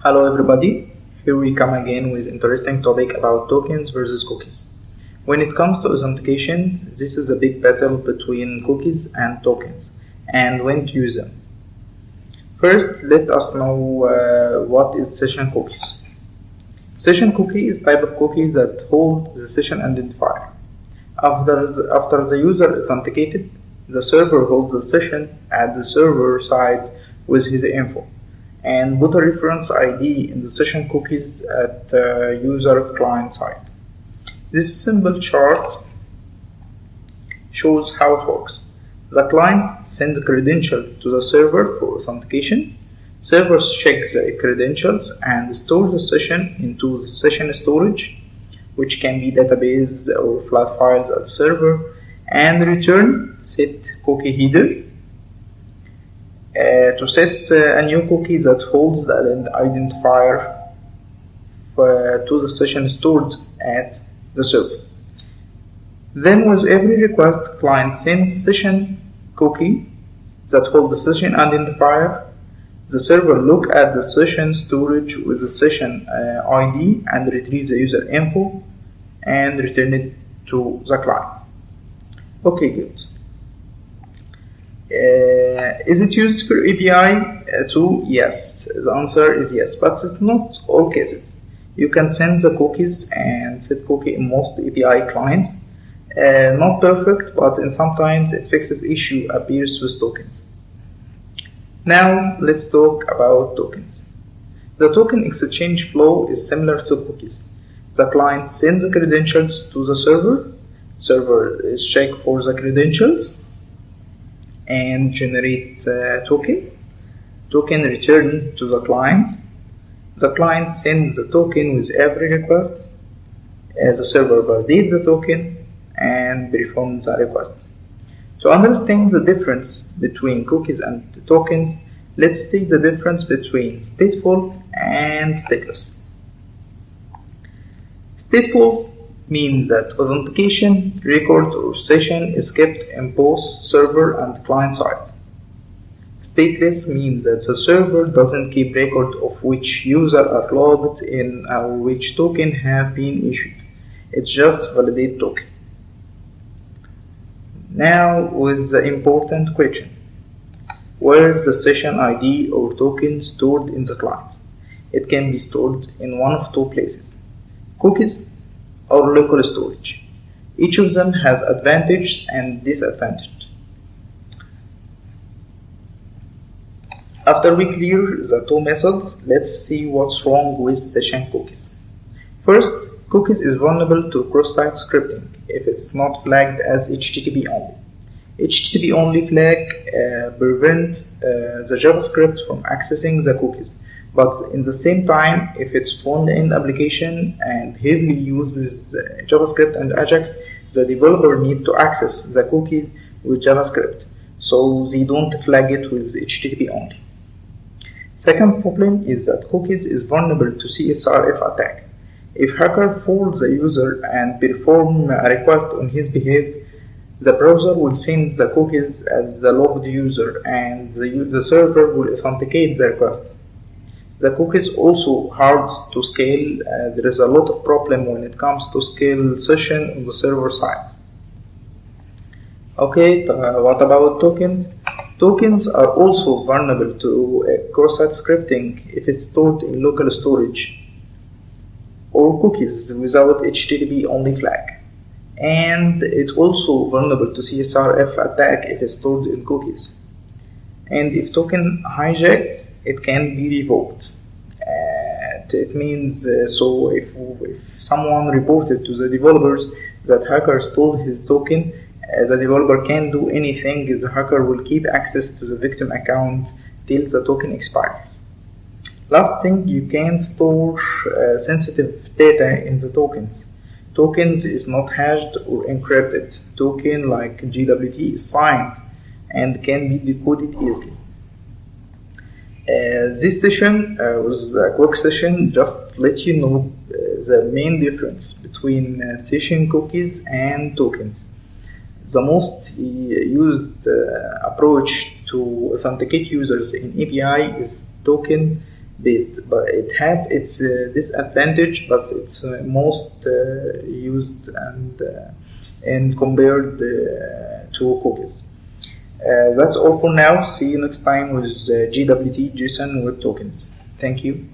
Hello everybody, here we come again with interesting topic about tokens versus cookies. When it comes to authentication, this is a big battle between cookies and tokens and when to use them. First, let us know what is session cookies. Session cookie is type of cookie that holds the session identifier. After the user authenticated, the server holds the session at the server side with his info and put a reference ID in the session cookies at the user client side. This simple chart shows how it works. The client sends a credential to the server for authentication. Servers check the credentials and store the session into the session storage, which can be database or flat files at server, and return set cookie header to set a new cookie that holds the identifier to the session stored at the server. Then with every request, client sends session cookie that holds the session identifier. The server look at the session storage with the session ID and retrieve the user info and return it to the client. Okay, good. Is it used for API too? Yes, the answer is yes, but it's not all cases. You can send the cookies and set cookie in most API clients. Not perfect, but in sometimes it fixes issue appears with tokens. Now let's talk about tokens. The token exchange flow is similar to cookies. The client sends the credentials to the server. Server is check for the credentials and generate token. Token return to the client. The client sends the token with every request. The server validates the token and performs the request. To understand the difference between cookies and tokens, let's see the difference between stateful and stateless. Stateful means that authentication, record, or session is kept in both server and client side. Stateless means that the server doesn't keep record of which user are logged in or which token have been issued. It's just validate token. Now with the important question. Where is the session ID or token stored in the client? It can be stored in one of two places, cookies or local storage. Each of them has advantages and disadvantages. After we clear the two methods, let's see what's wrong with session cookies. First, cookies is vulnerable to cross-site scripting if it's not flagged as HTTP only. HTTP only flag prevents the JavaScript from accessing the cookies, but in the same time, if it's front-end application and heavily uses JavaScript and Ajax, the developer need to access the cookie with JavaScript, so they don't flag it with HTTP only. Second problem is that cookies is vulnerable to CSRF attack. If hacker fools the user and perform a request on his behalf, the browser will send the cookies as the logged user and the server will authenticate the request. The cookies also hard to scale. There is a lot of problem when it comes to scale session on the server side. Okay, what about tokens? Tokens are also vulnerable to cross-site scripting if it's stored in local storage or cookies without HTTP only flag. And it's also vulnerable to CSRF attack if it's stored in cookies. And if token hijacked, it can be revoked. It means so if someone reported to the developers that hacker stole his token, the developer can't do anything. The hacker will keep access to the victim account till the token expires. Last thing, you can store sensitive data in the tokens. Tokens is not hashed or encrypted. Token like JWT is signed and can be decoded easily. This session was a quick session just to let you know the main difference between session cookies and tokens. The most used approach to authenticate users in API is token based, but it have its disadvantage, but it's most used and compared to cookies. That's all for now. See you next time with GWT JSON Web Tokens. Thank you.